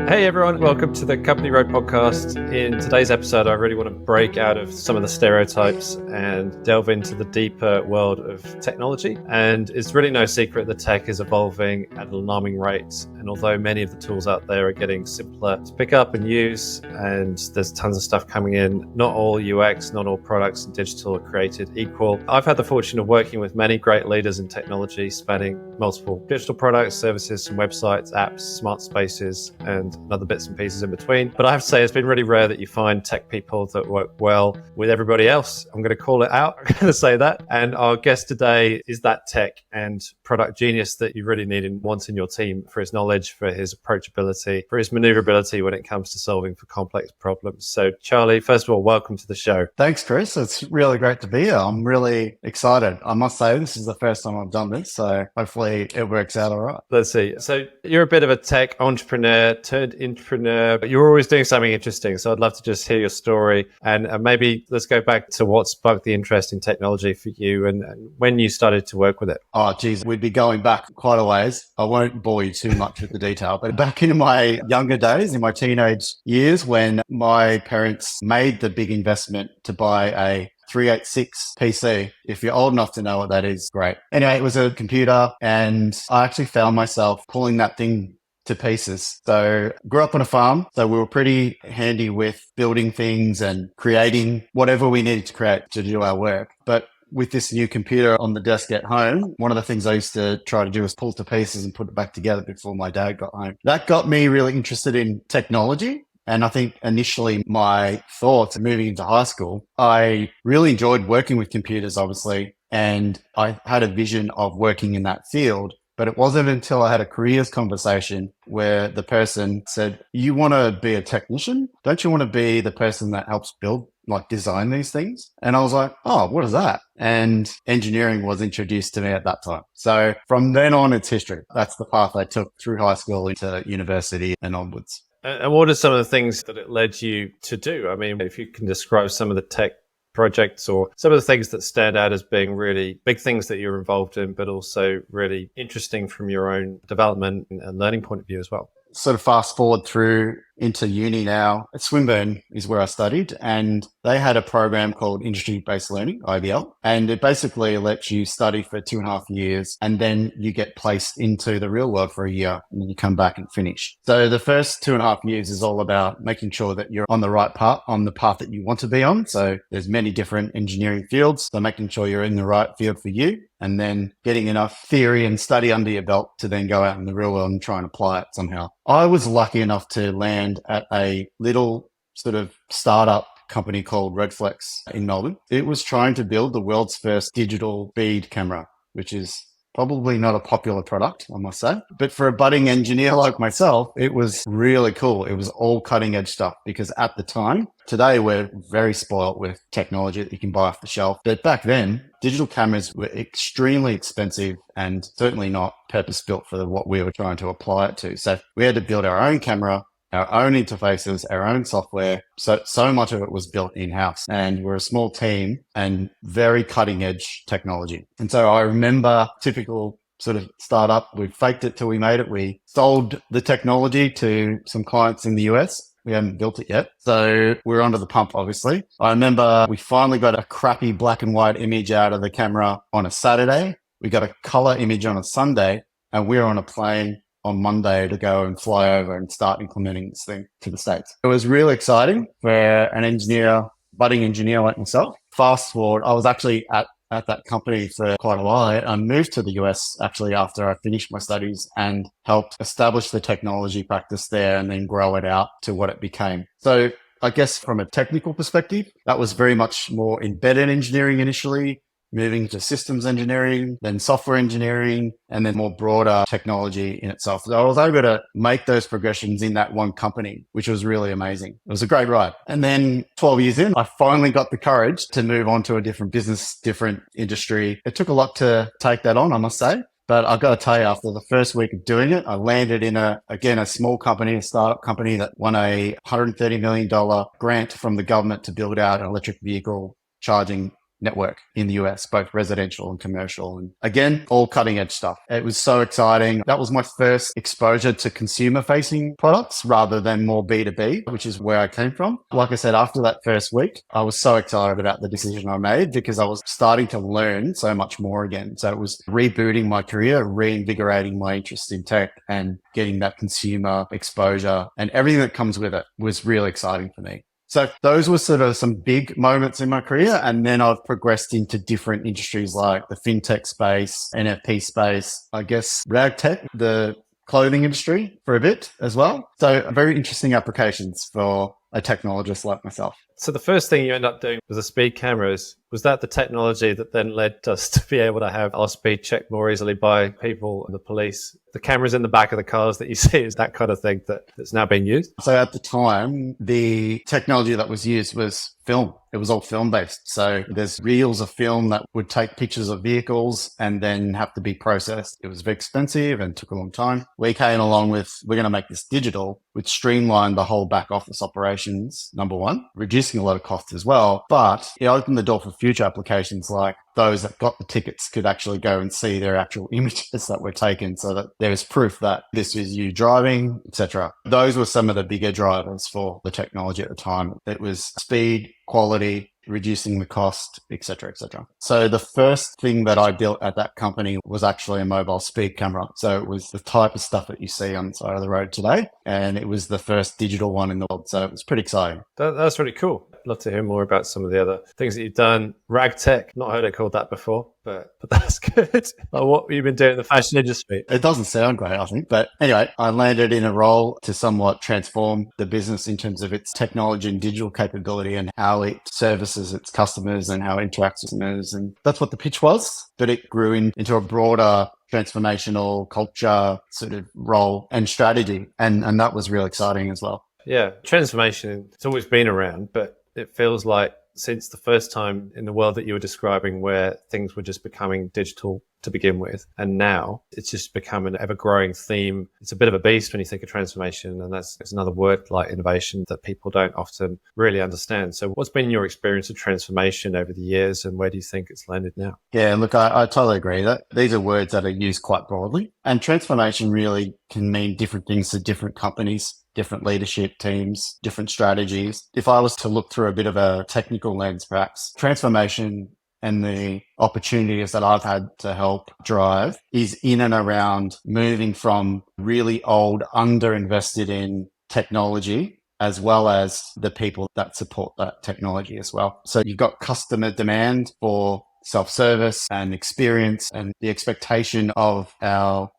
Hey everyone, welcome to the Company Road podcast. In today's episode, I really want to break out of some of the stereotypes and delve into the deeper world of technology. And it's really no secret that tech is evolving at an alarming rate. And although many of the tools out there are getting simpler to pick up and use, and there's tons of stuff coming in, not all UX, not all products and digital are created equal. I've had the fortune of working with many great leaders in technology, spanning multiple digital products, services, some websites, apps, smart spaces, and other bits and pieces in between. But I have to say, it's been really rare that you find tech people that work well with everybody else. I'm going to call it out. I'm going to say that. And our guest today is that tech and product genius that you really need and want in your team for his knowledge, for his approachability, for his maneuverability when it comes to solving for complex problems. So Charlie, first of all, welcome to the show. Thanks, Chris. It's really great to be here. I'm really excited. I must say, this is the first time I've done this, so hopefully it works out all right. Let's see. So you're a bit of a tech entrepreneur turned intrapreneur, but you're always doing something interesting. So I'd love to just hear your story, and maybe let's go back to what sparked the interest in technology for you and when you started to work with it. Oh, geez, we'd be going back quite a ways. I won't bore you too much with the detail, but back in my younger days, in my teenage years, when my parents made the big investment to buy a 386 PC. If you're old enough to know what that is, great. Anyway, it was a computer, and I actually found myself pulling that thing to pieces. So grew up on a farm, so we were pretty handy with building things and creating whatever we needed to create to do our work. But with this new computer on the desk at home, one of the things I used to try to do was pull to pieces and put it back together before my dad got home. That got me really interested in technology. And I think initially my thoughts moving into high school, I really enjoyed working with computers, obviously, and I had a vision of working in that field. But it wasn't until I had a careers conversation where the person said, you want to be a technician? Don't you want to be the person that helps build, like design these things? And I was like, oh, what is that? And engineering was introduced to me at that time. So from then on, it's history. That's the path I took through high school into university and onwards. And what are some of the things that it led you to do? I mean, if you can describe some of the tech projects or some of the things that stand out as being really big things that you're involved in, but also really interesting from your own development and learning point of view as well. Sort of fast forward through into uni now. At Swinburne is where I studied, and they had a program called Industry-Based Learning, IBL, and it basically lets you study for 2.5 years, and then you get placed into the real world for a year, and then you come back and finish. So the first 2.5 years is all about making sure that you're on the right path, on the path that you want to be on. So there's many different engineering fields, so making sure you're in the right field for you, and then getting enough theory and study under your belt to then go out in the real world and try and apply it somehow. I was lucky enough to land at a little sort of startup company called Redflex in Melbourne. It was trying to build the world's first digital bead camera, which is probably not a popular product, I must say. But for a budding engineer like myself, it was really cool. It was all cutting edge stuff because at the time, today we're very spoiled with technology that you can buy off the shelf. But back then, digital cameras were extremely expensive and certainly not purpose built for what we were trying to apply it to. So we had to build our own camera, our own interfaces, our own software. So much of it was built in-house, and we're a small team and very cutting edge technology. And so I remember typical sort of startup, we faked it till we made it. We sold the technology to some clients in the US. We hadn't built it yet. So we're under the pump, obviously. I remember we finally got a crappy black and white image out of the camera on a Saturday. We got a color image on a Sunday, and we were on a plane on Monday to go and fly over and start implementing this thing to the States. It was really exciting for an engineer, budding engineer like myself. Fast forward, I was actually at that company for quite a while. I moved to the US actually after I finished my studies and helped establish the technology practice there and then grow it out to what it became. So I guess from a technical perspective, that was very much more embedded engineering initially, moving to systems engineering, then software engineering, and then more broader technology in itself. So I was able to make those progressions in that one company, which was really amazing. It was a great ride. And then 12 years in, I finally got the courage to move on to a different business, different industry. It took a lot to take that on, I must say. But I've got to tell you, after the first week of doing it, I landed in a small company, a startup company that won a $130 million grant from the government to build out an electric vehicle charging network in the US, both residential and commercial. And again, all cutting edge stuff. It was so exciting. That was my first exposure to consumer facing products rather than more B2B, which is where I came from. Like I said, after that first week, I was so excited about the decision I made because I was starting to learn so much more again. So it was rebooting my career, reinvigorating my interest in tech and getting that consumer exposure and everything that comes with it was really exciting for me. So those were sort of some big moments in my career. And then I've progressed into different industries like the fintech space, NFP space, I guess rag tech, the clothing industry for a bit as well. So very interesting applications for a technologist like myself. So the first thing you end up doing was the speed cameras. Was that the technology that then led us to be able to have our speed checked more easily by people and the police? The cameras in the back of the cars that you see is that kind of thing that's now being used? So at the time, the technology that was used was film. It was all film based. So there's reels of film that would take pictures of vehicles and then have to be processed. It was very expensive and took a long time. We came along with, we're going to make this digital, which streamlined the whole back office operations, number one, reducing a lot of costs as well. But it opened the door for future applications like those that got the tickets could actually go and see their actual images that were taken so that there was proof that this was you driving, etc. Those were some of the bigger drivers for the technology at the time. It was speed, quality, reducing the cost, etc., etc. So the first thing that I built at that company was actually a mobile speed camera. So it was the type of stuff that you see on the side of the road today. And it was the first digital one in the world. So it was pretty exciting. That's really cool. I'd love to hear more about some of the other things that you've done. Rag tech, not heard it called that before, but that's good. Like what you've been doing in the fashion industry. It doesn't sound great, I think. But anyway, I landed in a role to somewhat transform the business in terms of its technology and digital capability and how it services its customers and how it interacts with customers. And that's what the pitch was. But it grew into a broader transformational culture sort of role and strategy. And that was real exciting as well. Yeah. Transformation, it's always been around, but it feels like since the first time in the world that you were describing where things were just becoming digital to begin with, and now it's just become an ever-growing theme. It's a bit of a beast when you think of transformation, and that's another word like innovation that people don't often really understand. So what's been your experience of transformation over the years, and where do you think it's landed now? Yeah, look, I totally agree that these are words that are used quite broadly, and transformation really can mean different things to different companies, different leadership teams, different strategies. If I was to look through a bit of a technical lens, perhaps transformation and the opportunities that I've had to help drive is in and around moving from really old, underinvested in technology, as well as the people that support that technology as well. So you've got customer demand for self-service and experience and the expectation of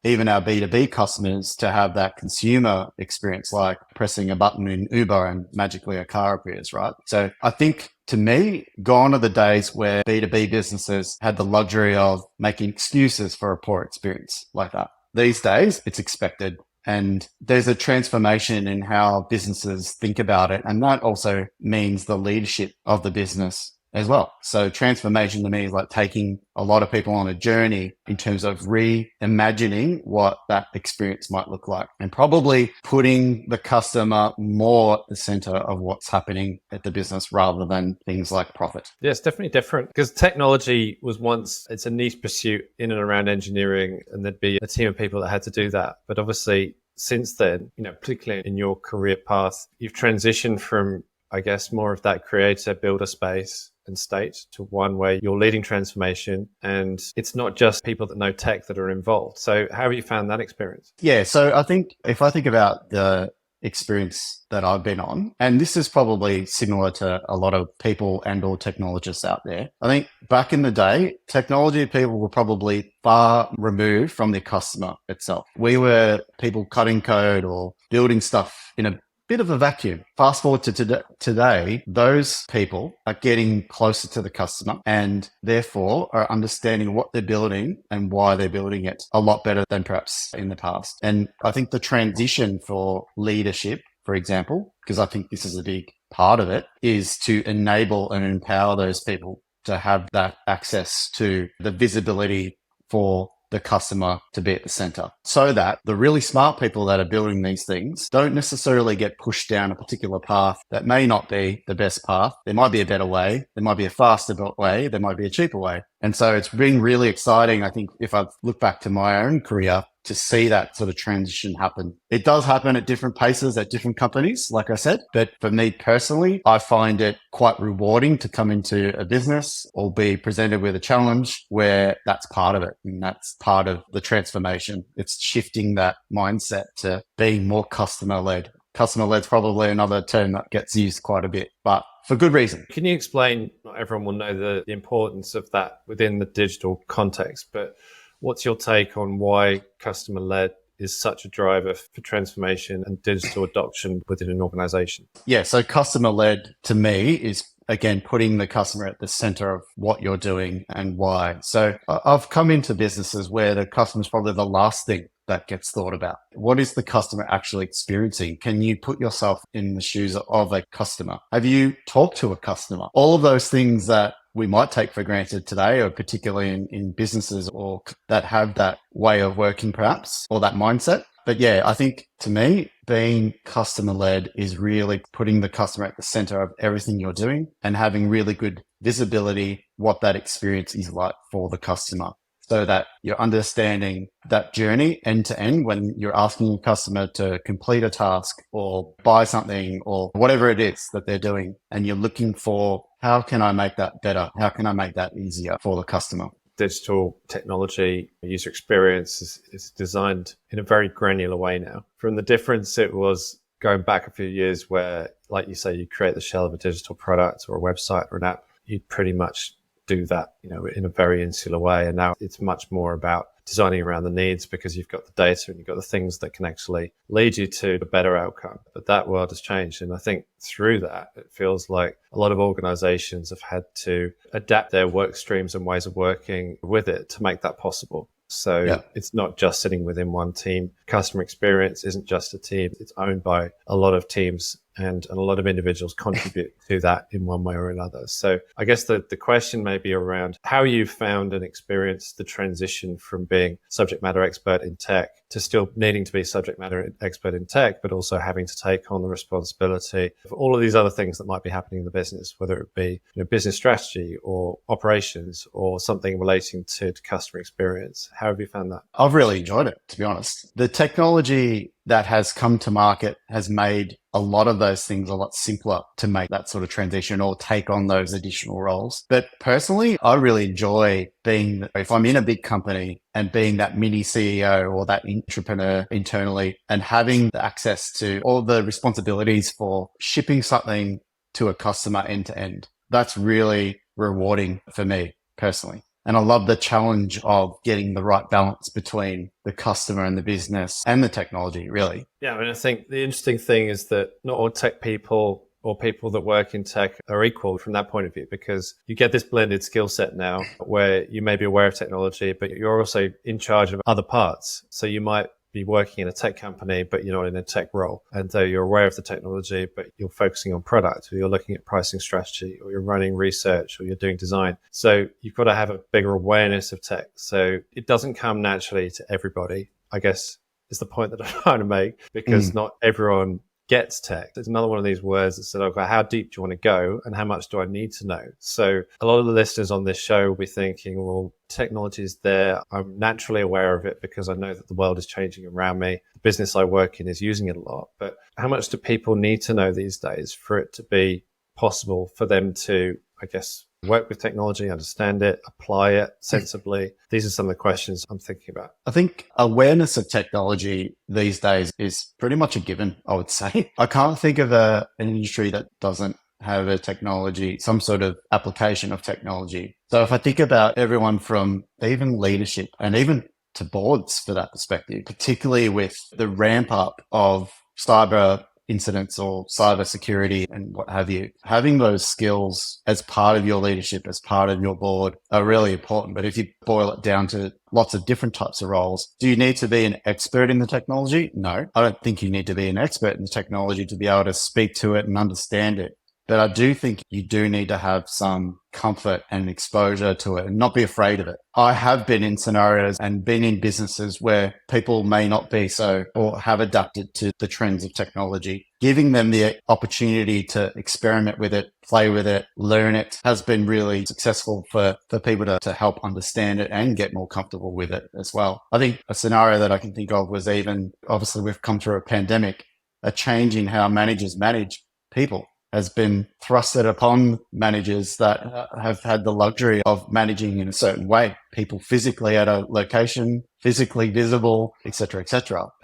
even our B2B customers to have that consumer experience, like pressing a button in Uber and magically a car appears, right? So I think to me, gone are the days where B2B businesses had the luxury of making excuses for a poor experience like that. These days, it's expected. And there's a transformation in how businesses think about it. And that also means the leadership of the business as well. So transformation to me is like taking a lot of people on a journey in terms of reimagining what that experience might look like and probably putting the customer more at the center of what's happening at the business rather than things like profit. Yeah, it's definitely different because technology was once, it's a niche pursuit in and around engineering, and there'd be a team of people that had to do that. But obviously since then, particularly in your career path, you've transitioned from, I guess, more of that creator builder space and state to one where you're leading transformation, and it's not just people that know tech that are involved. So how have you found that experience? Yeah, so I think if I think about the experience that I've been on, and this is probably similar to a lot of people and or technologists out there, I think back in the day, technology people were probably far removed from the customer itself. We were people cutting code or building stuff in a bit of a vacuum. Fast forward to today, those people are getting closer to the customer and therefore are understanding what they're building and why they're building it a lot better than perhaps in the past. And I think the transition for leadership, for example, because I think this is a big part of it, is to enable and empower those people to have that access to the visibility for the customer to be at the center so that the really smart people that are building these things don't necessarily get pushed down a particular path that may not be the best path. There might be a better way. There might be a faster way. There might be a cheaper way. And so it's been really exciting. I think if I look back to my own career, to see that sort of transition happen. It does happen at different paces at different companies, like I said. But for me personally, I find it quite rewarding to come into a business or be presented with a challenge where that's part of it. And that's part of the transformation. It's shifting that mindset to being more customer led. Customer led is probably another term that gets used quite a bit, but for good reason. Can you explain, not everyone will know the importance of that within the digital context, but what's your take on why customer-led is such a driver for transformation and digital adoption within an organization? Yeah, so customer-led to me is, again, putting the customer at the center of what you're doing and why. So I've come into businesses where the customer is probably the last thing that gets thought about. What is the customer actually experiencing? Can you put yourself in the shoes of a customer? Have you talked to a customer? All of those things that we might take for granted today, or particularly in businesses or that have that way of working perhaps, or that mindset. But yeah, I think to me, being customer led is really putting the customer at the center of everything you're doing and having really good visibility what that experience is like for the customer, so that you're understanding that journey end to end when you're asking a customer to complete a task or buy something or whatever it is that they're doing. And you're looking for, how can I make that better? How can I make that easier for the customer? Digital technology, user experience is designed in a very granular way now. From the difference it was going back a few years where, like you say, you create the shell of a digital product or a website or an app, you'd pretty much do that, in a very insular way. And now it's much more about designing around the needs because you've got the data and you've got the things that can actually lead you to a better outcome. But that world has changed. And I think through that, it feels like a lot of organizations have had to adapt their work streams and ways of working with it to make that possible. So It's not just sitting within one team. Customer experience isn't just a team. It's owned by a lot of teams and a lot of individuals contribute to that in one way or another. So I guess the question may be around how you found and experienced the transition from being subject matter expert in tech to still needing to be subject matter expert in tech, but also having to take on the responsibility of all of these other things that might be happening in the business, whether it be business strategy or operations or something relating to customer experience. How have you found that? I've really enjoyed it, to be honest. The technology that has come to market has made a lot of those things a lot simpler to make that sort of transition or take on those additional roles. But personally, I really enjoy being, if I'm in a big company and being that mini CEO or that entrepreneur internally and having the access to all the responsibilities for shipping something to a customer end to end. That's really rewarding for me personally. And I love the challenge of getting the right balance between the customer and the business and the technology, really. Yeah, I think the interesting thing is that not all tech people or people that work in tech are equal from that point of view, because you get this blended skill set now where you may be aware of technology, but you're also in charge of other parts. So you might be working in a tech company, but you're not in a tech role. And so you're aware of the technology, but you're focusing on product, or you're looking at pricing strategy, or you're running research, or you're doing design. So you've got to have a bigger awareness of tech. So it doesn't come naturally to everybody, I guess is the point that I'm trying to make, because not everyone gets tech. It's another one of these words that said, okay, how deep do you want to go and how much do I need to know? So a lot of the listeners on this show will be thinking, well, technology is there. I'm naturally aware of it because I know that the world is changing around me. The business I work in is using it a lot. But how much do people need to know these days for it to be possible for them to, I guess, work with technology, understand it, apply it sensibly? These are some of the questions I'm thinking about. I think awareness of technology these days is pretty much a given, I would say. I can't think of an industry that doesn't have a technology, some sort of application of technology. So if I think about everyone from even leadership and even to boards for that perspective, particularly with the ramp up of cyber incidents or cyber security and what have you, having those skills as part of your leadership, as part of your board are really important. But if you boil it down to lots of different types of roles, do you need to be an expert in the technology? No, I don't think you need to be an expert in the technology to be able to speak to it and understand it. But I do think you do need to have some comfort and exposure to it and not be afraid of it. I have been in scenarios and been in businesses where people may not be so or have adapted to the trends of technology. Giving them the opportunity to experiment with it, play with it, learn it has been really successful for people to help understand it and get more comfortable with it as well. I think a scenario that I can think of was even, obviously we've come through a pandemic, a change in how managers manage people has been thrusted upon managers that have had the luxury of managing in a certain way, people physically at a location, physically visible, et cetera,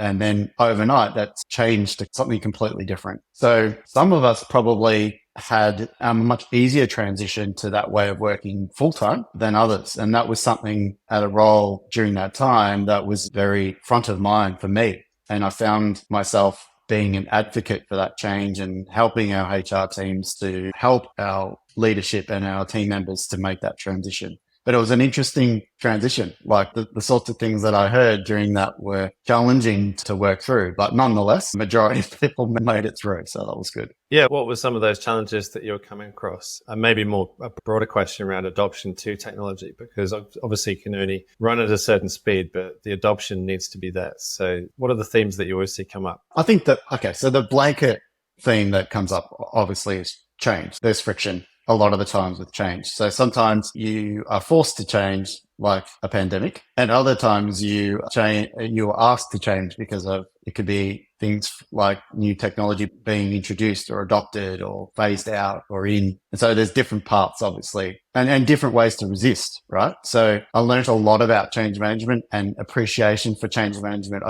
and then overnight that's changed to something completely different. So some of us probably had a much easier transition to that way of working full time than others. And that was something at a role during that time that was very front of mind for me. And I found myself being an advocate for that change and helping our HR teams to help our leadership and our team members to make that transition. But it was an interesting transition. Like the sorts of things that I heard during that were challenging to work through, but nonetheless, the majority of people made it through. So that was good. Yeah. What were some of those challenges that you're coming across? And maybe more a broader question around adoption to technology, because obviously you can only run at a certain speed, but the adoption needs to be there. So what are the themes that you always see come up? I think that, okay, so the blanket theme that comes up obviously is change. There's friction a lot of the times with change. So sometimes you are forced to change, like a pandemic, and other times you are asked to change because of, it could be things like new technology being introduced or adopted or phased out or in. And so there's different parts, obviously, and different ways to resist, right? So I learned a lot about change management and appreciation for change management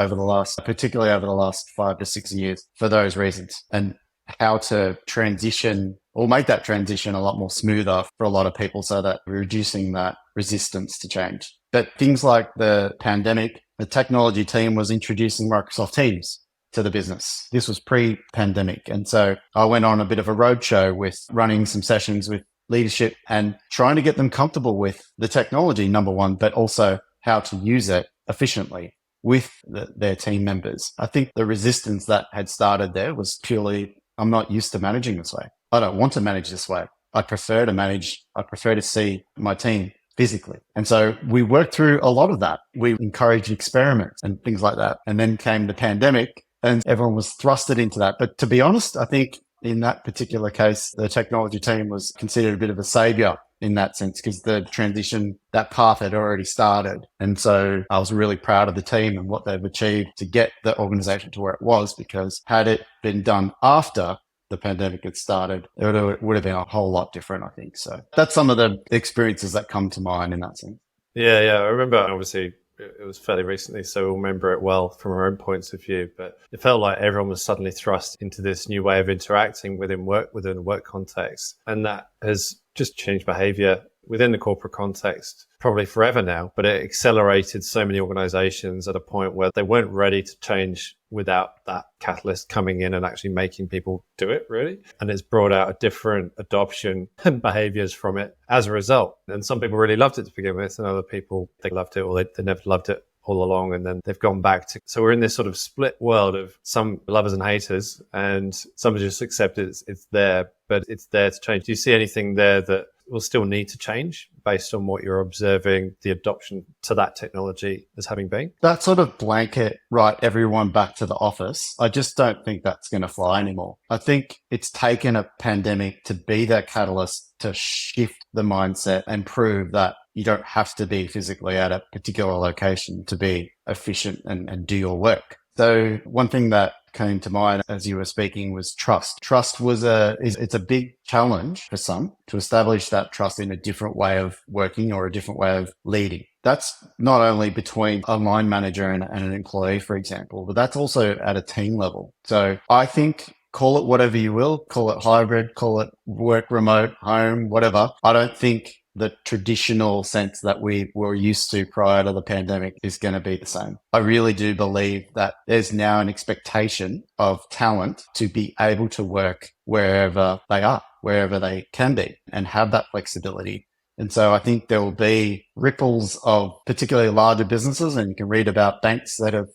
particularly over the last 5 to 6 years for those reasons, and how to transition or make that transition a lot more smoother for a lot of people so that we're reducing that resistance to change. But things like the pandemic, the technology team was introducing Microsoft Teams to the business. This was pre-pandemic. And so I went on a bit of a roadshow with running some sessions with leadership and trying to get them comfortable with the technology, number one, but also how to use it efficiently with their team members. I think the resistance that had started there was purely, I'm not used to managing this way. I don't want to manage this way. I prefer to see my team physically. And so we worked through a lot of that. We encouraged experiments and things like that. And then came the pandemic and everyone was thrusted into that. But to be honest, I think in that particular case, the technology team was considered a bit of a savior in that sense, because the transition, that path had already started. And so I was really proud of the team and what they've achieved to get the organization to where it was, because had it been done after the pandemic had started, it would have been a whole lot different, I think. So that's some of the experiences that come to mind in that sense. Yeah. I remember, obviously, it was fairly recently, so we'll remember it well from our own points of view. But it felt like everyone was suddenly thrust into this new way of interacting within a work context. And that has just changed behavior within the corporate context probably forever now. But it accelerated so many organizations at a point where they weren't ready to change without that catalyst coming in and actually making people do it, really. And it's brought out a different adoption and behaviors from it as a result. And some people really loved it to begin with, and other people, they loved it or they never loved it all along, and then they've gone back to. So we're in this sort of split world of some lovers and haters, and some just accept it's there, but it's there to change. Do you see anything there that will still need to change based on what you're observing the adoption to that technology as having been? That sort of blanket, right, everyone back to the office, I just don't think that's going to fly anymore. I think it's taken a pandemic to be that catalyst to shift the mindset and prove that you don't have to be physically at a particular location to be efficient and do your work. So one thing that came to mind as you were speaking was trust. Trust it's a big challenge for some to establish that trust in a different way of working or a different way of leading. That's not only between a line manager and an employee, for example, but that's also at a team level. So I think, call it whatever you will, call it hybrid, call it work remote, home, whatever. I don't think the traditional sense that we were used to prior to the pandemic is going to be the same. I really do believe that there's now an expectation of talent to be able to work wherever they are, wherever they can be, and have that flexibility. And so I think there will be ripples of particularly larger businesses, and you can read about banks that have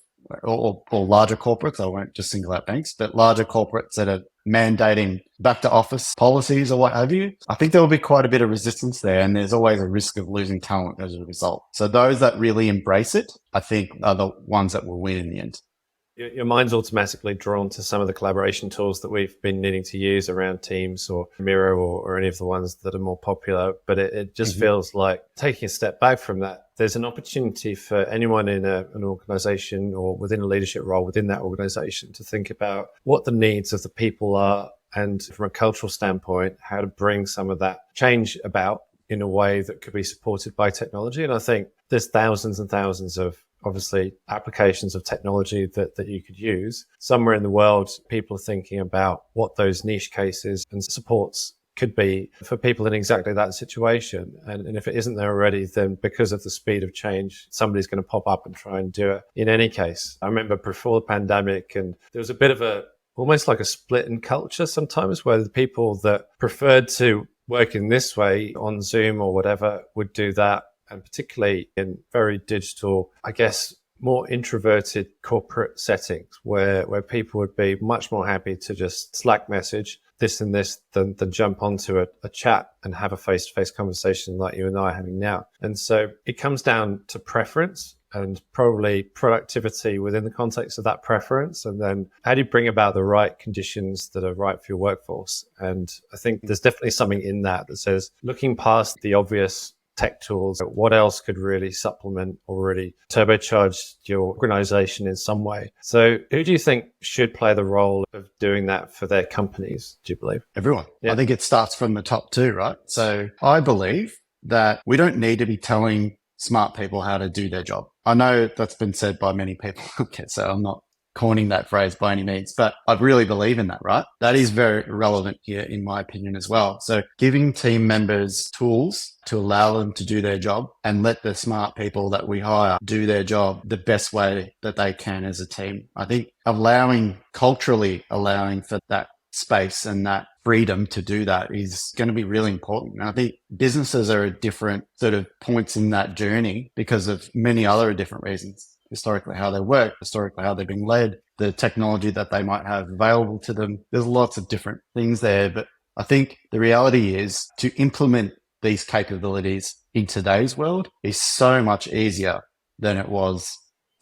or larger corporates, I won't just single out banks, but larger corporates that are mandating back to office policies or what have you, I think there will be quite a bit of resistance there, and there's always a risk of losing talent as a result. So those that really embrace it, I think, are the ones that will win in the end. Your mind's automatically drawn to some of the collaboration tools that we've been needing to use around Teams or Miro or any of the ones that are more popular. But it just feels like taking a step back from that, there's an opportunity for anyone in an organization or within a leadership role within that organization to think about what the needs of the people are, and from a cultural standpoint, how to bring some of that change about in a way that could be supported by technology. And I think there's thousands and thousands of obviously applications of technology that you could use. Somewhere in the world, people are thinking about what those niche cases and supports could be for people in exactly that situation. And if it isn't there already, then because of the speed of change, somebody's going to pop up and try and do it in any case. I remember before the pandemic, and there was a bit of almost like a split in culture sometimes, where the people that preferred to work in this way on Zoom or whatever would do that. And particularly in very digital, I guess, more introverted corporate settings where people would be much more happy to just Slack message this and this than jump onto a chat and have a face-to-face conversation like you and I are having now. And so it comes down to preference and probably productivity within the context of that preference. And then how do you bring about the right conditions that are right for your workforce? And I think there's definitely something in that says, looking past the obvious tech tools, what else could really supplement or really turbocharge your organization in some way? So who do you think should play the role of doing that for their companies, do you believe? Everyone. Yeah. I think it starts from the top too, right? So I believe that we don't need to be telling smart people how to do their job. I know that's been said by many people. Okay, so I'm not coining that phrase by any means, but I really believe in that, right? That is very relevant here, in my opinion, as well. So giving team members tools to allow them to do their job and let the smart people that we hire do their job the best way that they can as a team. I think culturally allowing for that space and that freedom to do that is going to be really important. And I think businesses are at different sort of points in that journey because of many other different reasons. Historically, how they work, historically, how they're being led, the technology that they might have available to them. There's lots of different things there. But I think the reality is to implement these capabilities in today's world is so much easier than it was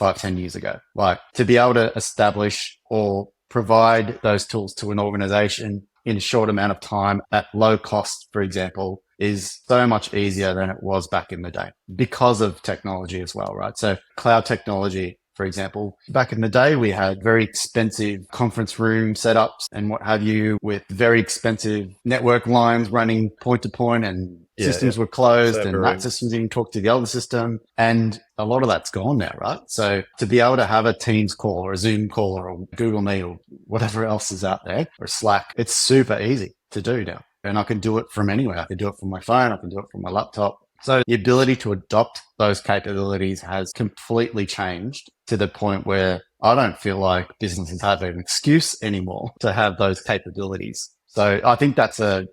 5-10 years ago. Like to be able to establish or provide those tools to an organization in a short amount of time at low cost, for example, is so much easier than it was back in the day because of technology as well, right? So cloud technology, for example, back in the day, we had very expensive conference room setups and what have you with very expensive network lines running point to point, and systems were closed and that system didn't talk to the other system. And a lot of that's gone now, right? So to be able to have a Teams call or a Zoom call or a Google Meet or whatever else is out there or Slack, it's super easy to do now. And I can do it from anywhere. I can do it from my phone. I can do it from my laptop. So the ability to adopt those capabilities has completely changed to the point where I don't feel like businesses have an excuse anymore to have those capabilities. So I think that's an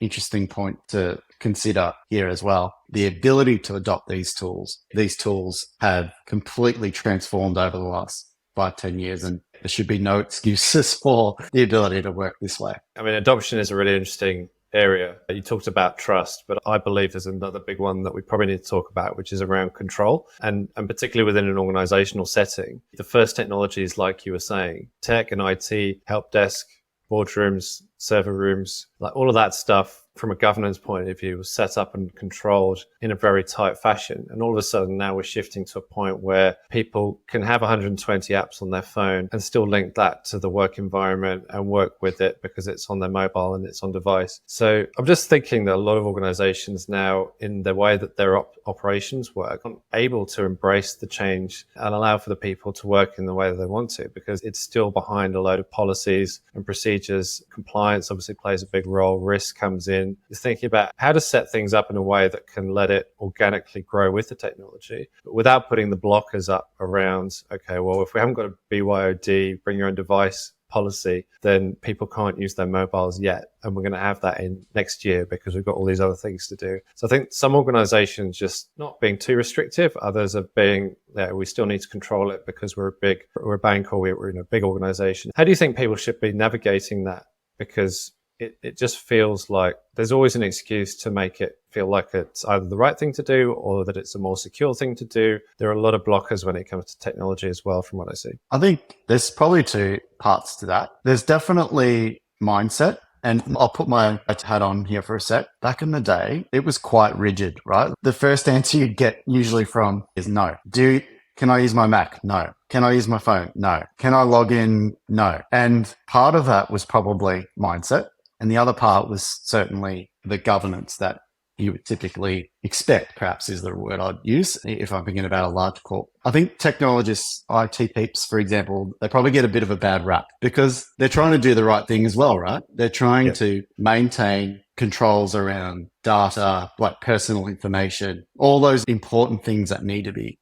interesting point to consider here as well. The ability to adopt these tools have completely transformed over the last 5-10 years, and there should be no excuses for the ability to work this way. I mean, adoption is a really interesting area. You talked about trust, but I believe there's another big one that we probably need to talk about, which is around control, and particularly within an organizational setting. The first technologies, like you were saying, tech and IT, help desk, boardrooms, server rooms, like all of that stuff from a governance point of view was set up and controlled in a very tight fashion. And all of a sudden now we're shifting to a point where people can have 120 apps on their phone and still link that to the work environment and work with it because it's on their mobile and it's on device. So I'm just thinking that a lot of organizations now, in the way that their operations work, aren't able to embrace the change and allow for the people to work in the way that they want to, because it's still behind a load of policies and procedures. Compliance obviously plays a big role. Risk comes in. Is thinking about how to set things up in a way that can let it organically grow with the technology, but without putting the blockers up around, okay, well, if we haven't got a BYOD, bring your own device policy, then people can't use their mobiles yet. And we're going to have that in next year because we've got all these other things to do. So I think some organizations just not being too restrictive, others are being, we still need to control it because we're a bank or we're in a big organization. How do you think people should be navigating that? Because it just feels like there's always an excuse to make it feel like it's either the right thing to do or that it's a more secure thing to do. There are a lot of blockers when it comes to technology as well, from what I see. I think there's probably two parts to that. There's definitely mindset. And I'll put my hat on here for a sec. Back in the day, it was quite rigid, right? The first answer you'd get usually from is no. Can I use my Mac? No. Can I use my phone? No. Can I log in? No. And part of that was probably mindset. And the other part was certainly the governance that you would typically expect, perhaps is the word I'd use if I'm thinking about a large corp. I think technologists, IT peeps, for example, they probably get a bit of a bad rap because they're trying to do the right thing as well, right? They're trying to maintain controls around data, like personal information, all those important things that need to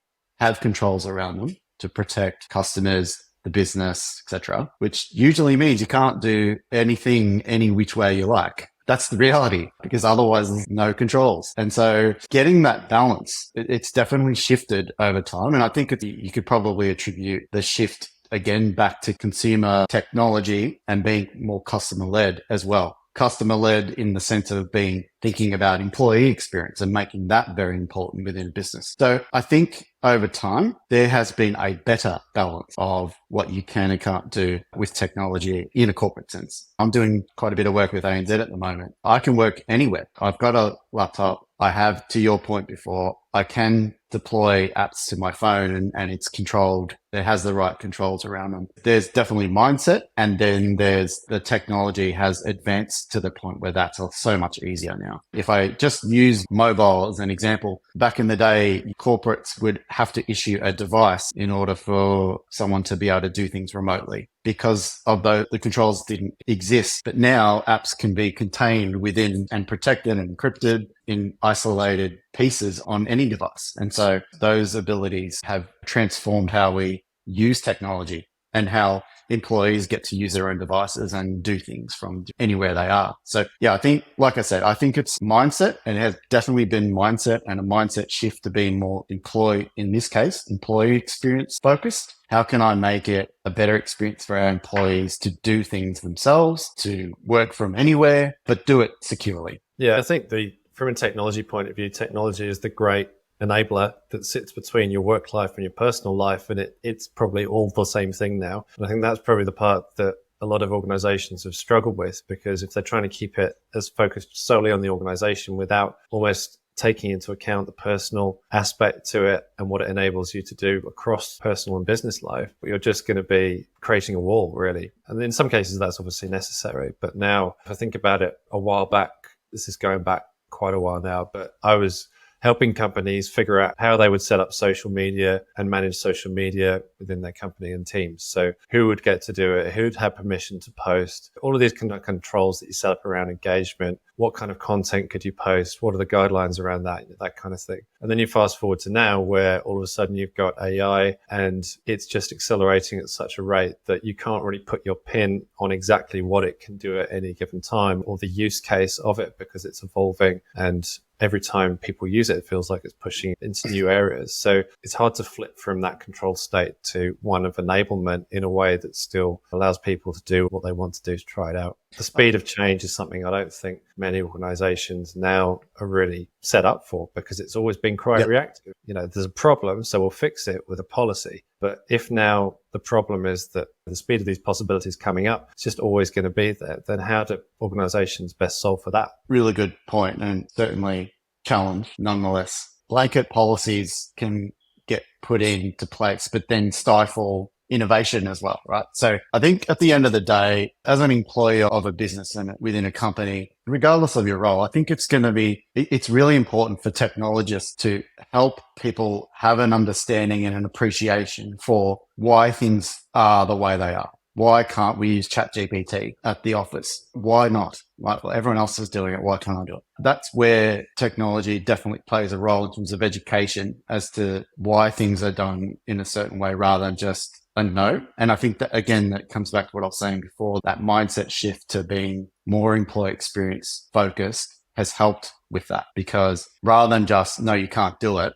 have controls around them to protect customers, the business, etc., which usually means you can't do anything any which way you like. That's the reality, because otherwise there's no controls. And so getting that balance, it's definitely shifted over time. And I think you could probably attribute the shift again back to consumer technology and being more customer led as well. Customer led in the sense of thinking about employee experience and making that very important within a business. So I think over time, there has been a better balance of what you can and can't do with technology in a corporate sense. I'm doing quite a bit of work with ANZ at the moment. I can work anywhere. I've got a laptop. I have, to your point before, I can deploy apps to my phone and it's controlled. It has the right controls around them. There's definitely mindset. And then there's the technology has advanced to the point where that's so much easier now. If I just use mobile as an example, back in the day, corporates would have to issue a device in order for someone to be able to do things remotely because of the controls didn't exist. But now apps can be contained within and protected and encrypted in isolated pieces on any device. And so those abilities have transformed how we use technology and how employees get to use their own devices and do things from anywhere they are. So yeah, I think, like I said, I think it's mindset, and it has definitely been mindset and a mindset shift to being more employee experience focused. How can I make it a better experience for our employees to do things themselves, to work from anywhere, but do it securely? Yeah, I think from a technology point of view, technology is the great enabler that sits between your work life and your personal life. And it's probably all the same thing now. And I think that's probably the part that a lot of organizations have struggled with, because if they're trying to keep it as focused solely on the organization without almost taking into account the personal aspect to it and what it enables you to do across personal and business life, you're just going to be creating a wall, really. And in some cases, that's obviously necessary. But now, if I think about it a while back, this is going back quite a while now, but I was helping companies figure out how they would set up social media and manage social media within their company and teams. So who would get to do it? Who'd have permission to post? All of these kind of controls that you set up around engagement. What kind of content could you post? What are the guidelines around that kind of thing? And then you fast forward to now where all of a sudden you've got AI and it's just accelerating at such a rate that you can't really put your pin on exactly what it can do at any given time or the use case of it, because it's evolving, and every time people use it, it feels like it's pushing into new areas. So it's hard to flip from that control state to one of enablement in a way that still allows people to do what they want to do to try it out. The speed of change is something I don't think many organizations now are really set up for, because it's always been quite reactive. There's a problem, so we'll fix it with a policy. But if now the problem is that the speed of these possibilities coming up, it's just always going to be there, then how do organizations best solve for that? Really good point, and certainly challenge nonetheless. Blanket policies can get put into place, but then stifle innovation as well, right? So I think at the end of the day, as an employer of a business and within a company, regardless of your role, I think it's really important for technologists to help people have an understanding and an appreciation for why things are the way they are. Why can't we use ChatGPT at the office? Why not? Well, everyone else is doing it. Why can't I do it? That's where technology definitely plays a role in terms of education as to why things are done in a certain way, rather than just a no. And I think that, again, that comes back to what I was saying before, that mindset shift to being more employee experience focused has helped with that, because rather than just, no, you can't do it,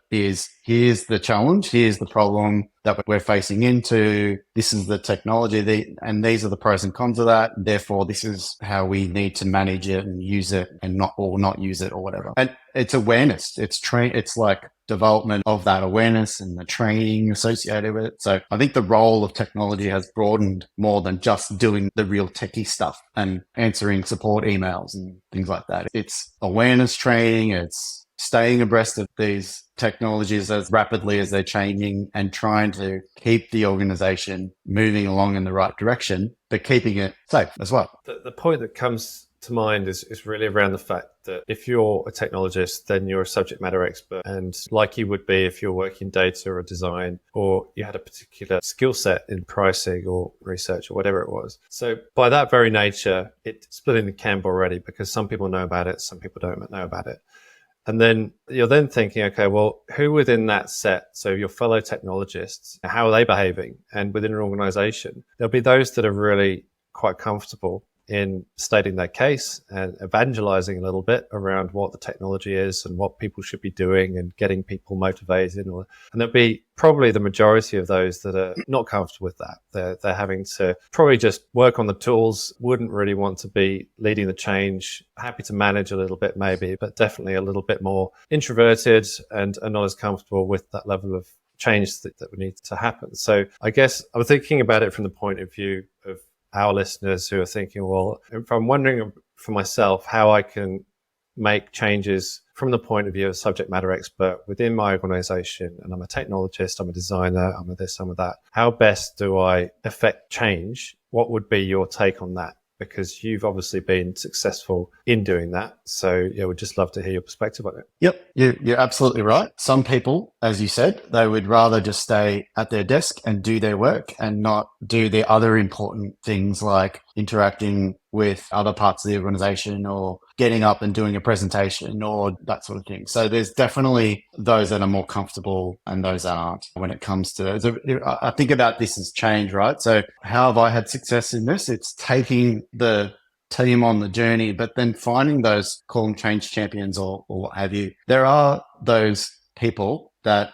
here's the challenge, here's the problem that we're facing into, this is the technology, and these are the pros and cons of that. Therefore, this is how we need to manage it and use it and not use it or whatever. And it's awareness. It's like development of that awareness and the training associated with it. So I think the role of technology has broadened more than just doing the real techie stuff and answering support emails and things like that. It's awareness training. It's staying abreast of these technologies as rapidly as they're changing and trying to keep the organization moving along in the right direction, but keeping it safe as well. The point that comes to mind is really around the fact that if you're a technologist, then you're a subject matter expert. And like you would be if you're working data or design, or you had a particular skill set in pricing or research or whatever it was. So by that very nature, it's splitting the camp already, because some people know about it, some people don't know about it. And then you're then thinking, okay, well, who within that set, so your fellow technologists, how are they behaving? And within an organization, there'll be those that are really quite comfortable in stating their case and evangelizing a little bit around what the technology is and what people should be doing and getting people motivated. And there'll be probably the majority of those that are not comfortable with that. They're having to probably just work on the tools, wouldn't really want to be leading the change, happy to manage a little bit maybe, but definitely a little bit more introverted and not as comfortable with that level of change that would need to happen. So I guess I'm thinking about it from the point of view of our listeners who are thinking, well, if I'm wondering for myself how I can make changes from the point of view of a subject matter expert within my organization, and I'm a technologist, I'm a designer, I'm a this, I'm a that, how best do I affect change? What would be your take on that? Because you've obviously been successful in doing that. So yeah, we'd just love to hear your perspective on it. Yep, you're absolutely right. Some people, as you said, they would rather just stay at their desk and do their work and not do the other important things like interacting with other parts of the organization or getting up and doing a presentation or that sort of thing. So there's definitely those that are more comfortable and those that aren't when it comes to, I think about this as change, right? So how have I had success in this? It's taking the team on the journey, but then finding those call them change champions or what have you. There are those people that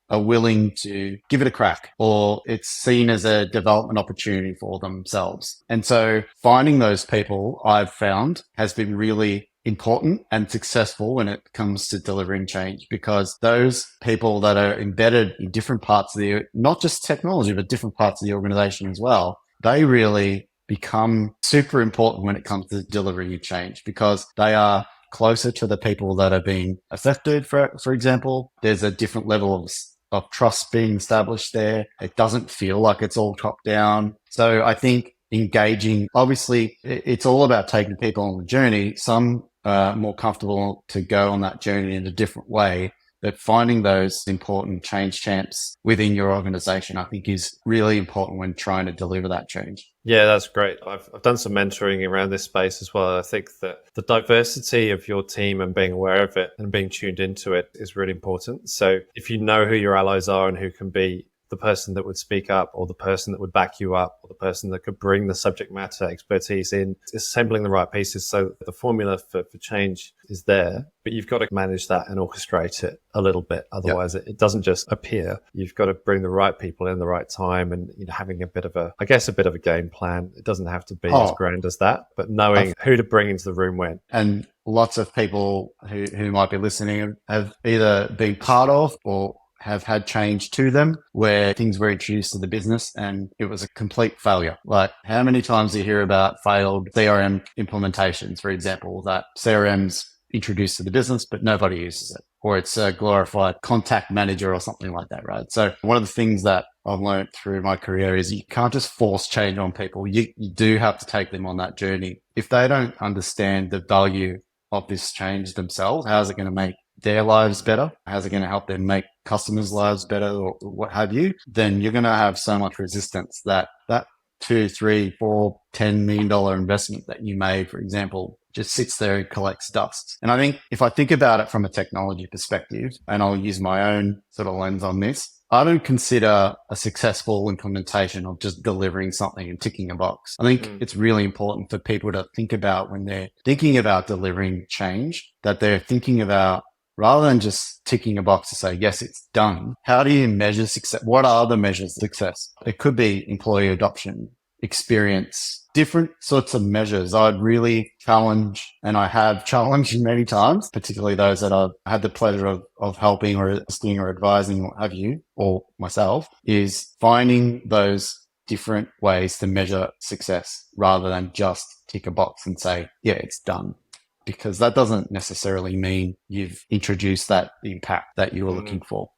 are willing to give it a crack, or it's seen as a development opportunity for themselves. And so finding those people, I've found, has been really important and successful when it comes to delivering change, because those people that are embedded in different parts of not just technology, but different parts of the organization as well, they really become super important when it comes to delivering a change, because they are closer to the people that are being affected. For example, there's a different level of trust being established there. It doesn't feel like it's all top down. So I think engaging, obviously it's all about taking people on the journey. Some are more comfortable to go on that journey in a different way, but finding those important change champs within your organization, I think, is really important when trying to deliver that change. Yeah, that's great. I've done some mentoring around this space as well. I think that the diversity of your team and being aware of it and being tuned into it is really important. So if you know who your allies are and who can be the person that would speak up, or the person that would back you up, or the person that could bring the subject matter expertise in, assembling the right pieces so the formula for change is there, but you've got to manage that and orchestrate it a little bit. Otherwise, it doesn't just appear. You've got to bring the right people in the right time, and having a bit of a game plan. It doesn't have to be as grand as that, but knowing who to bring into the room when. And lots of people who might be listening have either been part of or have had change to them where things were introduced to the business and it was a complete failure. Like, how many times do you hear about failed CRM implementations, for example, that CRM's introduced to the business, but nobody uses it, or it's a glorified contact manager or something like that, right? So one of the things that I've learned through my career is you can't just force change on people. You do have to take them on that journey. If they don't understand the value of this change themselves, how's it going to make their lives better? How's it going to help them make customers' lives better, or what have you? Then you're going to have so much resistance that $2, $3, $4, $10 million investment that you made, for example, just sits there and collects dust. And I think if I think about it from a technology perspective, and I'll use my own sort of lens on this, I don't consider a successful implementation of just delivering something and ticking a box. I think it's really important for people to think about when they're thinking about delivering change, that they're thinking about, rather than just ticking a box to say, yes, it's done, how do you measure success? What are the measures of success? It could be employee adoption, experience, different sorts of measures. I'd really challenge, and I have challenged many times, particularly those that I've had the pleasure of helping or assisting or advising, what have you, or myself, is finding those different ways to measure success rather than just tick a box and say, yeah, it's done. Because that doesn't necessarily mean you've introduced that impact that you were looking for.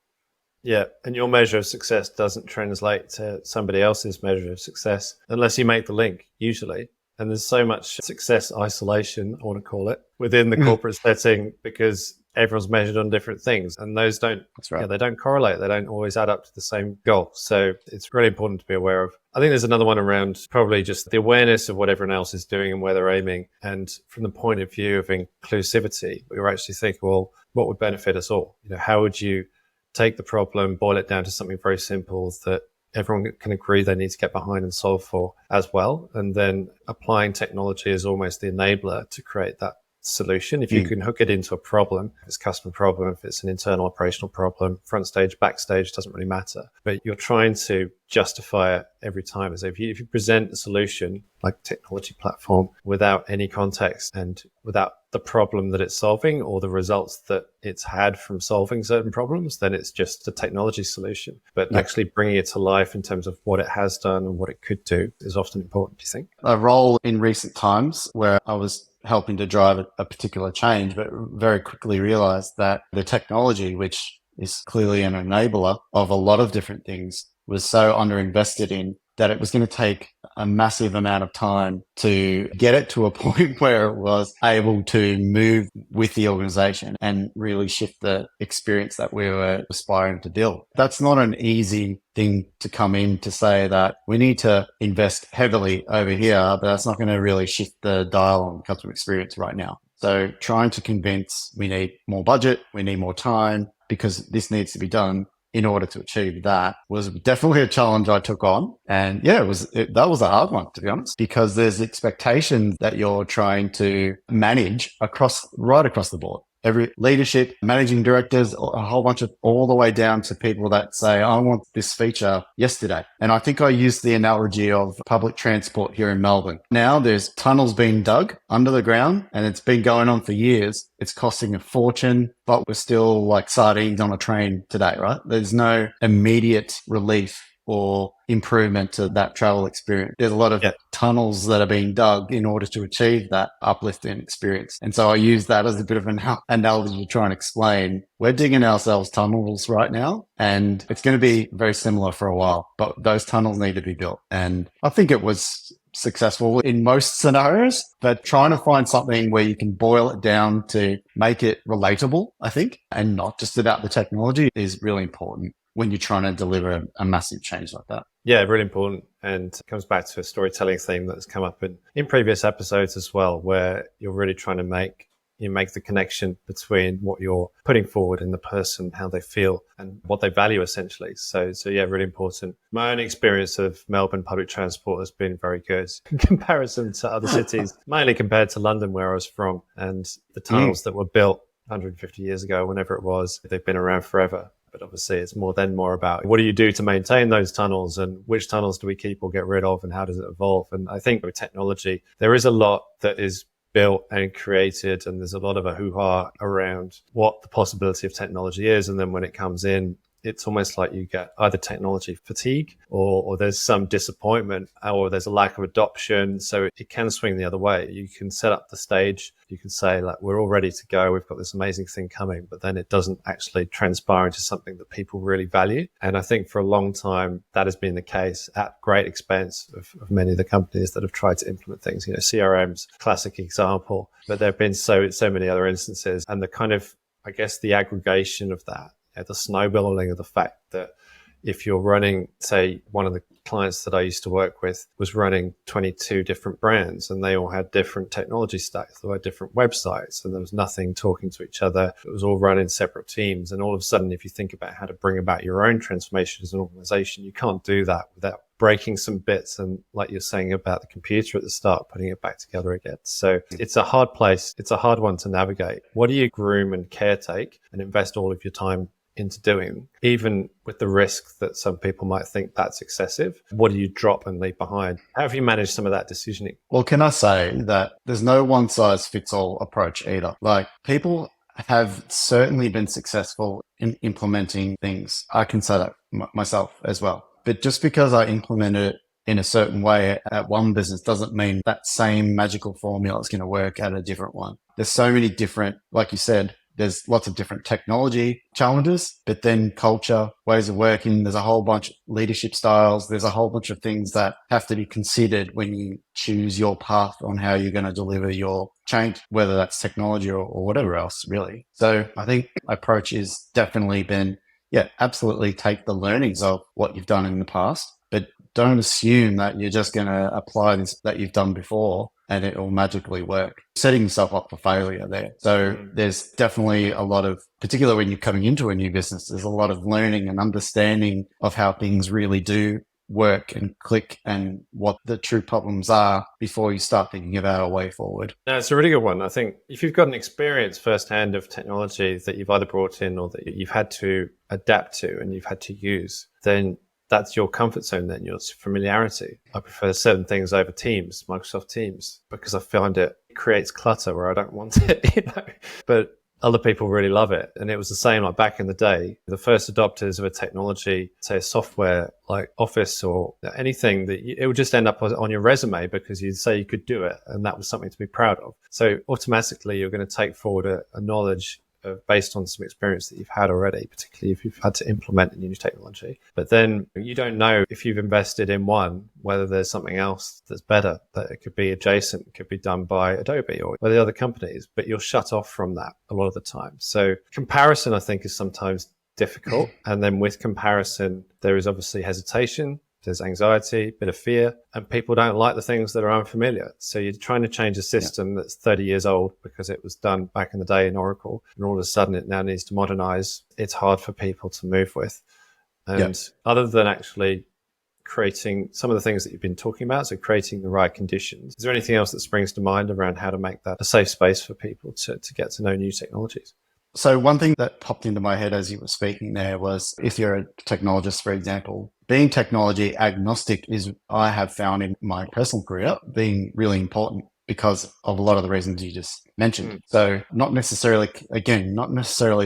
Yeah, and your measure of success doesn't translate to somebody else's measure of success unless you make the link, usually. And there's so much success isolation, I want to call it, within the corporate setting because everyone's measured on different things, and those don't, That's right. they don't correlate. They don't always add up to the same goal. So it's really important to be aware of. I think there's another one around probably just the awareness of what everyone else is doing and where they're aiming. And from the point of view of inclusivity, we were actually thinking, well, what would benefit us all? How would you take the problem, boil it down to something very simple that everyone can agree they need to get behind and solve for as well. And then applying technology as almost the enabler to create that solution. If you can hook it into a problem, if it's a customer problem, if it's an internal operational problem, front stage, backstage, doesn't really matter. But you're trying to justify it every time. So if you present a solution like technology platform without any context and without the problem that it's solving or the results that it's had from solving certain problems, then it's just a technology solution. But actually bringing it to life in terms of what it has done and what it could do is often important, do you think? A role in recent times where I was helping to drive a particular change, but very quickly realized that the technology, which is clearly an enabler of a lot of different things, was so underinvested in that it was going to take a massive amount of time to get it to a point where it was able to move with the organization and really shift the experience that we were aspiring to build. That's not an easy thing to come in to say that we need to invest heavily over here, but that's not going to really shift the dial on customer experience right now. So trying to convince we need more budget, we need more time because this needs to be done in order to achieve that was definitely a challenge I took on. And yeah, that was a hard one, to be honest, because there's expectations that you're trying to manage right across the board. Every leadership, managing directors, a whole bunch of all the way down to people that say, I want this feature yesterday. And I think I used the analogy of public transport here in Melbourne. Now there's tunnels being dug under the ground and it's been going on for years. It's costing a fortune, but we're still like sardines on a train today, right? There's no immediate relief or improvement to that travel experience. There's a lot of tunnels that are being dug in order to achieve that uplift in experience. And so I use that as a bit of an analogy to try and explain we're digging ourselves tunnels right now, and it's going to be very similar for a while, but those tunnels need to be built. And I think it was successful in most scenarios, but trying to find something where you can boil it down to make it relatable, I think, and not just about the technology is really important when you're trying to deliver a massive change like that. Yeah, really important. And it comes back to a storytelling theme that's come up in previous episodes as well, where you're really trying to make the connection between what you're putting forward and the person, how they feel and what they value essentially. So yeah, really important. My own experience of Melbourne public transport has been very good in comparison to other cities, mainly compared to London where I was from, and the tunnels that were built 150 years ago, whenever it was, they've been around forever. But obviously it's more about what do you do to maintain those tunnels and which tunnels do we keep or get rid of and how does it evolve? And I think with technology, there is a lot that is built and created, and there's a lot of a hoo-ha around what the possibility of technology is. And then when it comes in, it's almost like you get either technology fatigue or there's some disappointment or there's a lack of adoption. So it can swing the other way. You can set up the stage. You can say, like, we're all ready to go. We've got this amazing thing coming, but then it doesn't actually transpire into something that people really value. And I think for a long time, that has been the case at great expense of many of the companies that have tried to implement things. CRM's classic example, but there have been so many other instances, and the kind of, I guess, the aggregation of that, the snowballing of the fact that if you're running, say, one of the clients that I used to work with was running 22 different brands, and they all had different technology stacks. They had different websites, and there was nothing talking to each other. It was all run in separate teams. And all of a sudden, if you think about how to bring about your own transformation as an organization, you can't do that without breaking some bits. And like you're saying about the computer at the start, putting it back together again. So it's a hard place. It's a hard one to navigate. What do you groom and caretake and invest all of your time into doing, even with the risk that some people might think that's excessive? What do you drop and leave behind? How have you managed some of that decisioning? Well, can I say that there's no one size fits all approach either? Like, people have certainly been successful in implementing things. I can say that myself as well. But just because I implemented it in a certain way at one business doesn't mean that same magical formula is going to work at a different one. There's so many different, like you said, there's lots of different technology challenges, but then culture, ways of working, there's a whole bunch of leadership styles. There's a whole bunch of things that have to be considered when you choose your path on how you're going to deliver your change, whether that's technology or whatever else, really. So I think approach is definitely been, absolutely take the learnings of what you've done in the past, but don't assume that you're just going to apply this that you've done before and it will magically work. Setting yourself up for failure there. So there's definitely a lot of, particularly when you're coming into a new business, there's a lot of learning and understanding of how things really do work and click and what the true problems are before you start thinking about a way forward. No, it's a really good one. I think if you've got an experience firsthand of technology that you've either brought in or that you've had to adapt to and you've had to use, then that's your comfort zone, then your familiarity. I prefer certain things over Teams, Microsoft Teams, because I find it creates clutter where I don't want it, But other people really love it. And it was the same like back in the day. The first adopters of a technology, say a software like Office or anything, that it would just end up on your resume because you'd say you could do it. And that was something to be proud of. So automatically you're going to take forward a knowledge based on some experience that you've had already, particularly if you've had to implement a new technology. But then you don't know if you've invested in one, whether there's something else that's better, that it could be adjacent, it could be done by Adobe or by the other companies, but you're shut off from that a lot of the time. So comparison, I think, is sometimes difficult. And then with comparison, there is obviously hesitation. There's anxiety, a bit of fear, and people don't like the things that are unfamiliar. So you're trying to change a system that's 30 years old because it was done back in the day in Oracle, and all of a sudden it now needs to modernize. It's hard for people to move with. And other than actually creating some of the things that you've been talking about, so creating the right conditions, is there anything else that springs to mind around how to make that a safe space for people to get to know new technologies? So one thing that popped into my head as you were speaking there was, if you're a technologist, for example, being technology agnostic is, I have found in my personal career, being really important because of a lot of the reasons you just mentioned. So not necessarily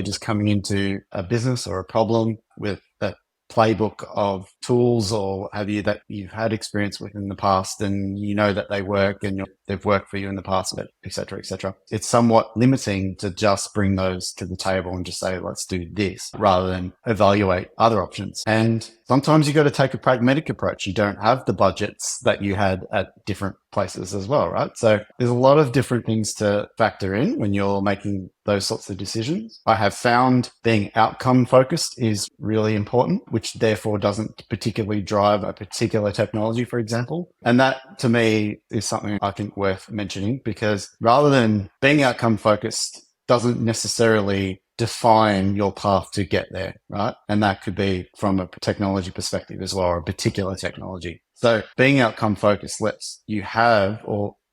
just coming into a business or a problem with a playbook of tools or have you that you've had experience with in the past and you know that they work and they've worked for you in the past, et cetera, et cetera. It's somewhat limiting to just bring those to the table and just say, let's do this, rather than evaluate other options. And sometimes you got to take a pragmatic approach. You don't have the budgets that you had at different places as well, right? So there's a lot of different things to factor in when you're making those sorts of decisions. I have found being outcome focused is really important, which therefore doesn't particularly drive a particular technology, for example. And that to me is something I think worth mentioning, because rather than being outcome focused doesn't necessarily define your path to get there, right? And that could be from a technology perspective as well, or a particular technology. So being outcome focused lets you have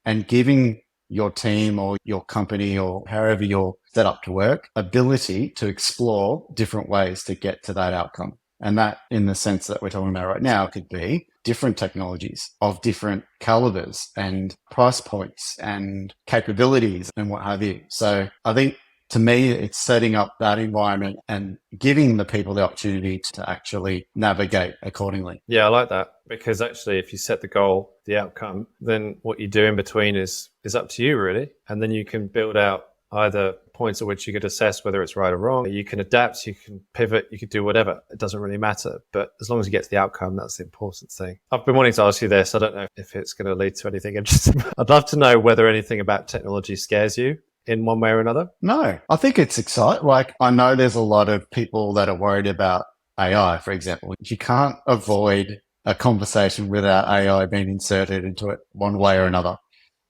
and giving your team or your company or however you're set up to work, ability to explore different ways to get to that outcome. And that, in the sense that we're talking about right now, could be different technologies of different calibers and price points and capabilities and what have you. So I think, to me, it's setting up that environment and giving the people the opportunity to actually navigate accordingly. Yeah, I like that, because actually if you set the goal, the outcome, then what you do in between is up to you, really. And then you can build out either points at which you could assess whether it's right or wrong. You can adapt, you can pivot, you could do whatever. It doesn't really matter. But as long as you get to the outcome, that's the important thing. I've been wanting to ask you this. I don't know if it's going to lead to anything interesting. I'd love to know whether anything about technology scares you in one way or another. No, I think it's exciting. Like, I know there's a lot of people that are worried about AI, for example. You can't avoid a conversation without AI being inserted into it one way or another.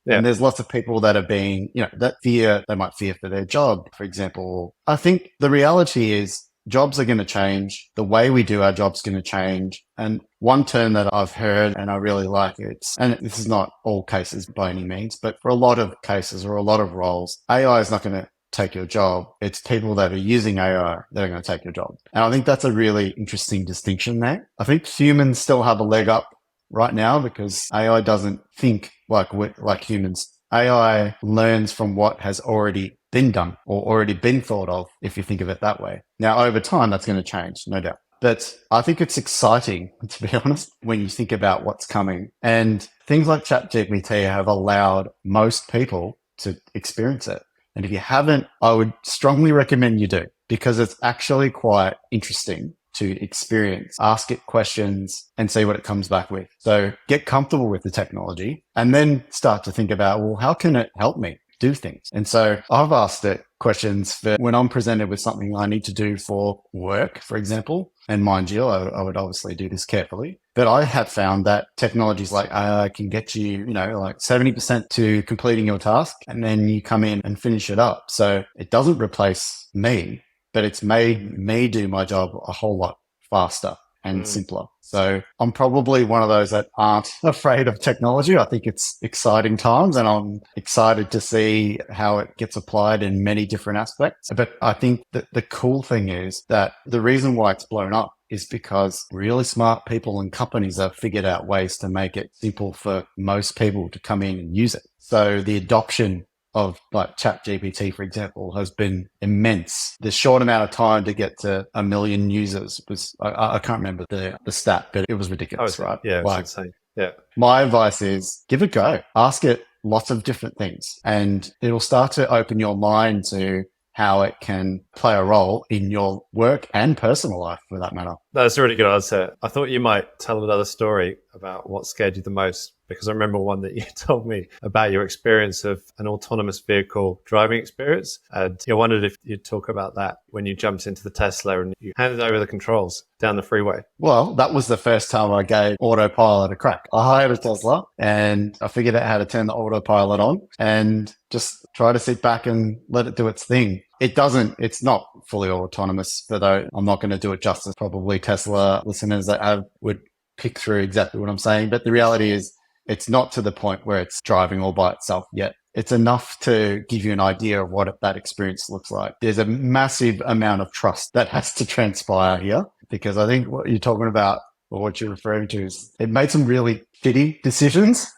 Yeah. And there's lots of people that are being, that fear, they might fear for their job, for example. I think the reality is jobs are going to change. The way we do our jobs going to change. And one term that I've heard and I really like it, and this is not all cases by any means, but for a lot of cases or a lot of roles, AI is not going to take your job. It's people that are using AI that are going to take your job. And I think that's a really interesting distinction there. I think humans still have a leg up right now because AI doesn't think like humans. AI learns from what has already been done or already been thought of, if you think of it that way. Now, over time, that's going to change, no doubt. But I think it's exciting, to be honest, when you think about what's coming. And things like ChatGPT have allowed most people to experience it. And if you haven't, I would strongly recommend you do, because it's actually quite interesting to experience, ask it questions and see what it comes back with. So get comfortable with the technology and then start to think about, well, how can it help me do things? And so I've asked it questions for when I'm presented with something I need to do for work, for example. And mind you, I would obviously do this carefully, but I have found that technologies like AI can get you, like 70% to completing your task, and then you come in and finish it up. So it doesn't replace me, but it's made me do my job a whole lot faster and simpler. So I'm probably one of those that aren't afraid of technology. I think it's exciting times and I'm excited to see how it gets applied in many different aspects. But I think that the cool thing is that the reason why it's blown up is because really smart people and companies have figured out ways to make it simple for most people to come in and use it. So the adoption of like ChatGPT, for example, has been immense. The short amount of time to get to 1 million users was, I can't remember the stat, but it was ridiculous, right? Yeah, it was insane. Yeah. My advice is give it a go. Ask it lots of different things and it'll start to open your mind to how it can play a role in your work and personal life for that matter. That's a really good answer. I thought you might tell another story about what scared you the most, because I remember one that you told me about your experience of an autonomous vehicle driving experience. And I wondered if you'd talk about that when you jumped into the Tesla and you handed over the controls down the freeway. Well, that was the first time I gave autopilot a crack. I hired a Tesla and I figured out how to turn the autopilot on and just try to sit back and let it do its thing. It's not fully autonomous, but though I'm not going to do it justice. Probably Tesla listeners that would pick through exactly what I'm saying. But the reality is it's not to the point where it's driving all by itself yet. It's enough to give you an idea of what that experience looks like. There's a massive amount of trust that has to transpire here, because I think what you're talking about or what you're referring to is it made some really shitty decisions.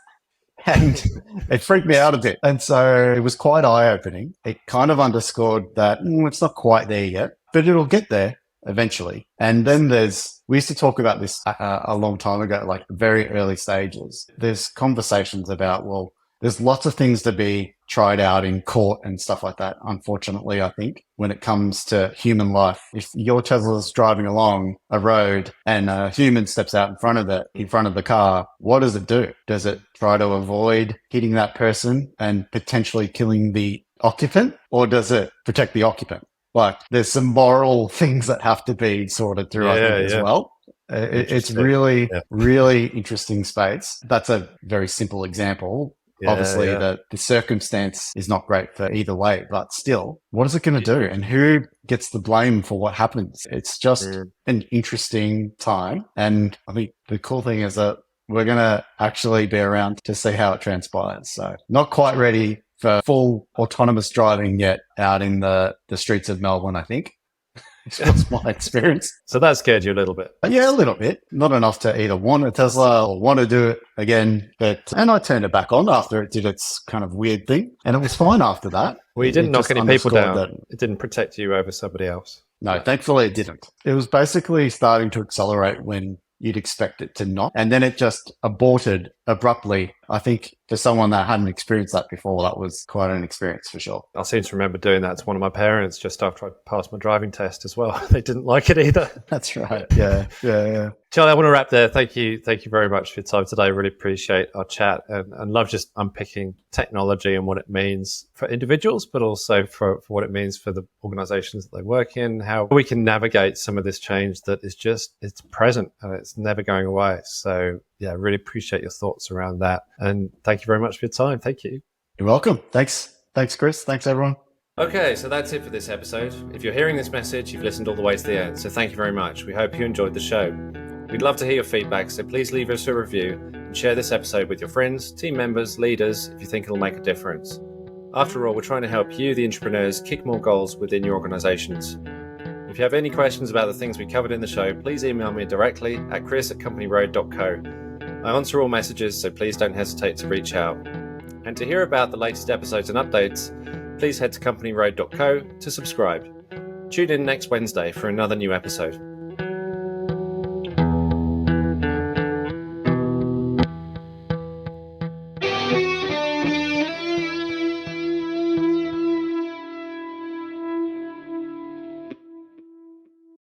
And it freaked me out a bit. And so it was quite eye-opening. It kind of underscored that it's not quite there yet, but it'll get there eventually. And then we used to talk about this a long time ago, like very early stages. There's conversations about, well, there's lots of things to be tried out in court and stuff like that. Unfortunately, I think when it comes to human life, if your Tesla's driving along a road and a human steps out in front of the car, what does it do? Does it try to avoid hitting that person and potentially killing the occupant, or does it protect the occupant? Like there's some moral things that have to be sorted through, I think, as well. It's really, really interesting space. That's a very simple example. Obviously, the circumstance is not great for either way, but still, what is it going to do? And who gets the blame for what happens? It's just an interesting time. And I think the cool thing is that we're going to actually be around to see how it transpires. So not quite ready for full autonomous driving yet out in the streets of Melbourne, I think. That's my experience. So that scared you a little bit? Yeah, a little bit. Not enough to either want a Tesla or want to do it again. And I turned it back on after it did its kind of weird thing. And it was fine after that. Well, you didn't knock any people down. It didn't protect you over somebody else. No, thankfully it didn't. It was basically starting to accelerate when you'd expect it to not. And then it just aborted abruptly I think for someone that hadn't experienced that before, that was quite an experience for sure. I seem to remember doing that to one of my parents just after I passed my driving test as well. They didn't like it either. That's right. Yeah. Charlie, I want to wrap there. Thank you very much for your time today. Really appreciate our chat and love just unpicking technology and what it means for individuals, but also for what it means for the organizations that they work in, how we can navigate some of this change that is just, it's present and it's never going away. So yeah, really appreciate your thoughts around that. And thank you very much for your time. Thank you. You're welcome. Thanks, Chris. Thanks, everyone. Okay, so that's it for this episode. If you're hearing this message, you've listened all the way to the end. So thank you very much. We hope you enjoyed the show. We'd love to hear your feedback, so please leave us a review and share this episode with your friends, team members, leaders, if you think it'll make a difference. After all, we're trying to help you, the entrepreneurs, kick more goals within your organizations. If you have any questions about the things we covered in the show, please email me directly at chris@companyroad.co. I answer all messages, so please don't hesitate to reach out. And to hear about the latest episodes and updates, please head to companyroad.co to subscribe. Tune in next Wednesday for another new episode.